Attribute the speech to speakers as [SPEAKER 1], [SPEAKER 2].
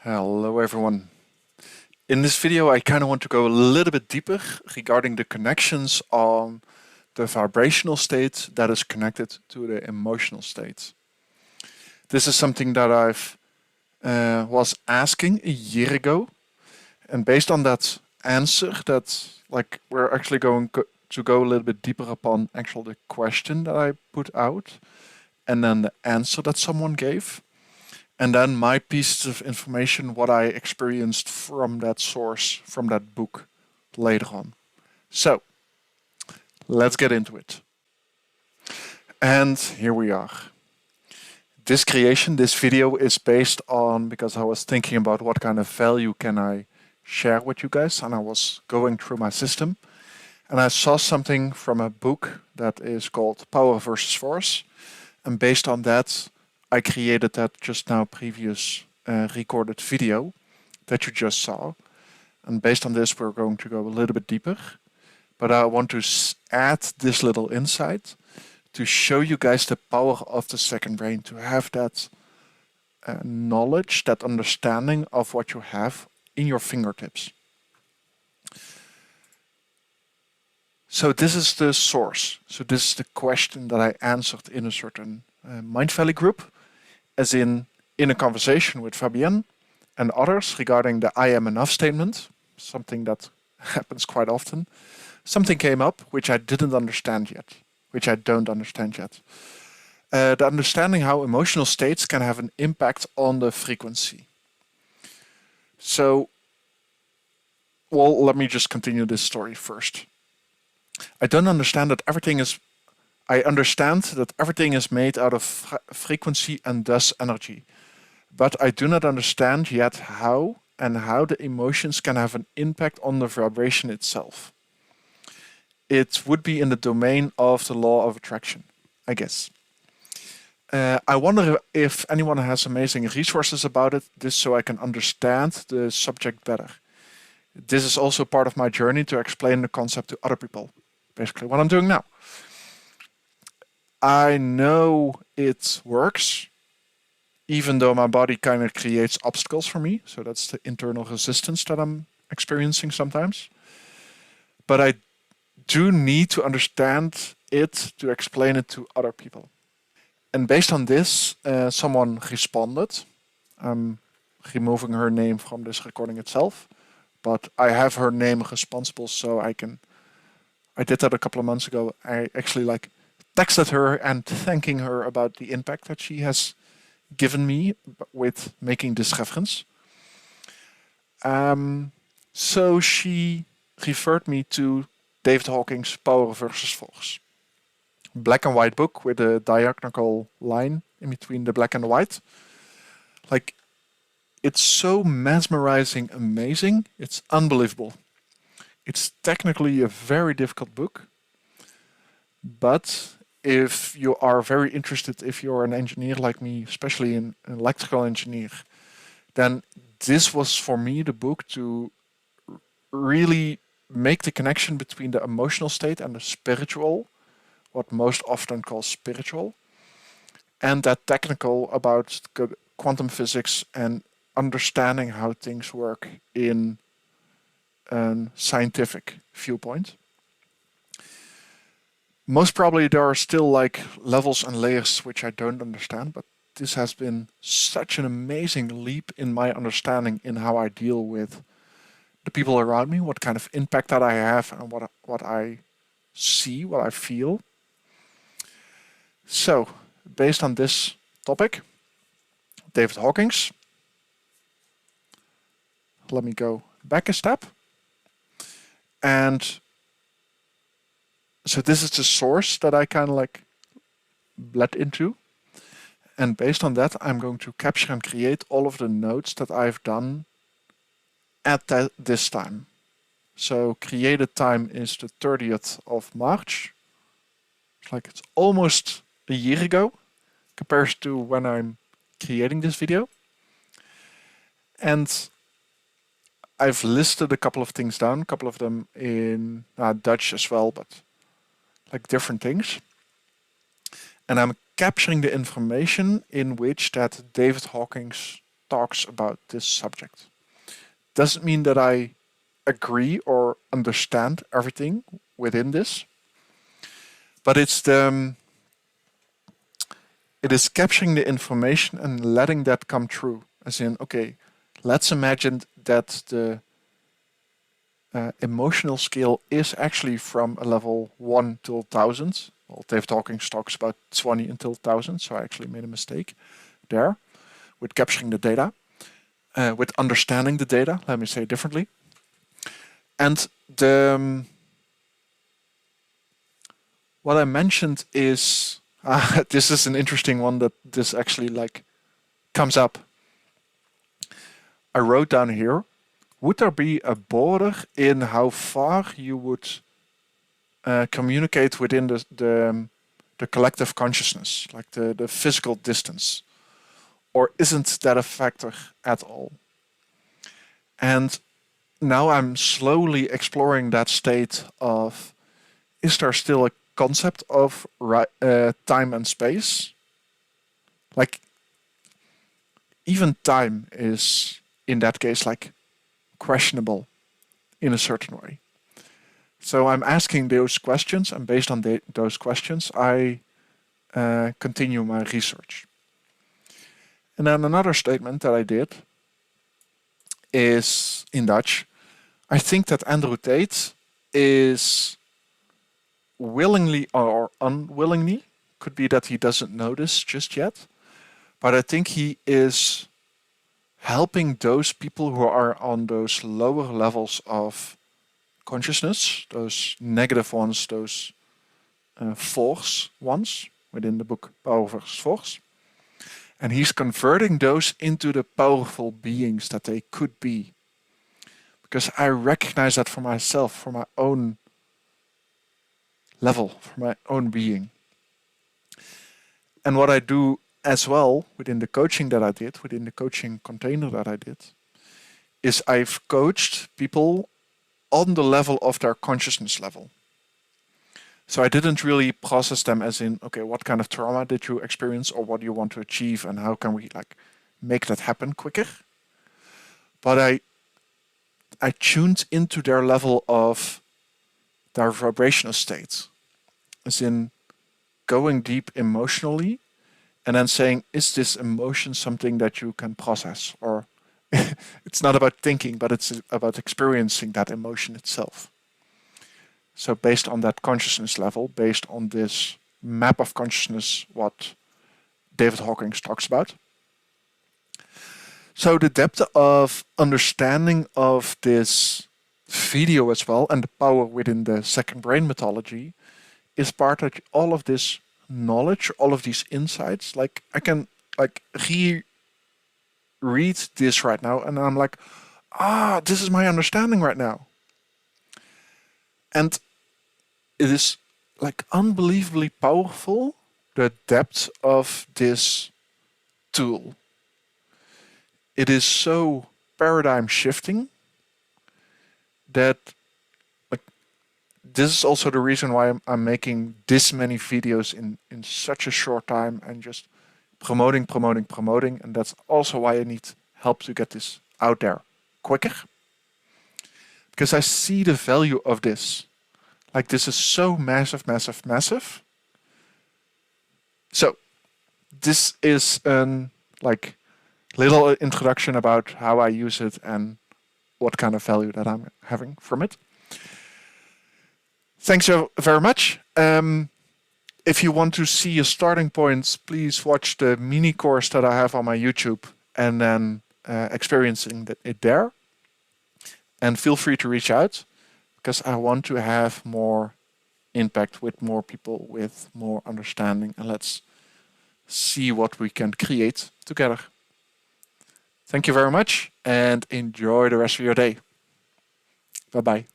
[SPEAKER 1] Hello everyone. In this video I kind of want to go a little bit deeper regarding the connections on the vibrational state that is connected to the emotional state. This is something that I've was asking a year ago, and based on that answer we're actually going to go a little bit deeper upon the question that I put out and then the answer that someone gave. And then my pieces of information, what I experienced from that source, from that book later on. So, let's get into it. And here we are. This video is based on, because I was thinking about what kind of value can I share with you guys, and I was going through my system, and I saw something from a book that is called Power versus Force, and based on that, I created that just now previous recorded video that you just saw. And based on this, we're going to go a little bit deeper. But I want to add this little insight to show you guys the power of the second brain, to have that knowledge, that understanding of what you have in your fingertips. So this is the source. So this is the question that I answered in a certain Mind Valley group, as in a conversation with Fabienne and others regarding the I am enough statement, something that happens quite often. Something came up which I didn't understand yet, which I don't understand yet. The understanding how emotional states can have an impact on the frequency. So, well, let me just continue this story first. I understand that everything is made out of frequency and thus energy. But I do not understand yet how the emotions can have an impact on the vibration itself. It would be in the domain of the law of attraction, I guess. I wonder if anyone has amazing resources about it, this so I can understand the subject better. This is also part of my journey to explain the concept to other people. Basically what I'm doing now. I know it works, even though my body kind of creates obstacles for me. So that's the internal resistance that I'm experiencing sometimes. But I do need to understand it to explain it to other people. And based on this, someone responded. I'm removing her name from this recording itself, but I have her name responsible, so I did that a couple of months ago. I actually texted her and thanking her about the impact that she has given me with making this reference. So she referred me to David Hawkins' Power versus Force. Black and white book with a diagonal line in between the black and the white. It's so mesmerizing, amazing. It's unbelievable. It's technically a very difficult book, but if you are very interested, if you're an engineer like me, especially an electrical engineer, then this was for me the book to really make the connection between the emotional state and the spiritual, what most often called spiritual, and that technical about quantum physics and understanding how things work in a scientific viewpoint. Most probably there are still levels and layers which I don't understand, but this has been such an amazing leap in my understanding in how I deal with the people around me, what kind of impact that I have, and what I see, what I feel. So, based on this topic, David Hawkins, let me go back a step. And so this is the source that I kind of bled into. And based on that, I'm going to capture and create all of the notes that I've done at this time. So created time is the 30th of March. It's almost a year ago compared to when I'm creating this video. And I've listed a couple of things down, a couple of them in Dutch as well, but different things. And I'm capturing the information in which that David Hawkins talks about this subject. Doesn't mean that I agree or understand everything within this, but it is capturing the information and letting that come true. As in, okay, let's imagine that the emotional scale is actually from a level 1 till 1000. Well, David Hawkins talks about 20 until 1000, so I actually made a mistake there with capturing the data, with understanding the data, let me say it differently. And what I mentioned is, this is an interesting one that this actually like comes up. I wrote down here, would there be a border in how far you would communicate within the collective consciousness, like the physical distance? Or isn't that a factor at all? And now I'm slowly exploring that state of, is there still a concept of time and space? Like, even time is, in that case, like questionable in a certain way. So I'm asking those questions, and based on those questions, I continue my research. And then another statement that I did is in Dutch. I think that Andrew Tate is willingly or unwillingly, could be that he doesn't know this just yet, but I think he is helping those people who are on those lower levels of consciousness, those negative ones, those force ones within the book Power versus Force. And he's converting those into the powerful beings that they could be. Because I recognize that for myself, for my own level, for my own being. And what I do as well within the coaching that I did, within the coaching container that I did, is I've coached people on the level of their consciousness level. So I didn't really process them as in, okay, what kind of trauma did you experience or what do you want to achieve and how can we like make that happen quicker? But I tuned into their level of their vibrational state, as in going deep emotionally and then saying, is this emotion something that you can process? Or it's not about thinking, but it's about experiencing that emotion itself. So based on that consciousness level, based on this map of consciousness, what David Hawkins talks about. So the depth of understanding of this video as well, and the power within the second brain mythology, is part of all of this knowledge, all of these insights. Like I can like read this right now and I'm like, this is my understanding right now. And it is like unbelievably powerful, the depth of this tool. It is so paradigm shifting that like this is also the reason why I'm making this many videos in such a short time and just promoting. And that's also why I need help to get this out there quicker. Because I see the value of this. Like this is so massive. So this is an like little introduction about how I use it and what kind of value that I'm having from it. Thanks so very much. If you want to see a starting point, please watch the mini course that I have on my YouTube and then experiencing it there. And feel free to reach out because I want to have more impact with more people, with more understanding, and let's see what we can create together. Thank you very much and enjoy the rest of your day. Bye-bye.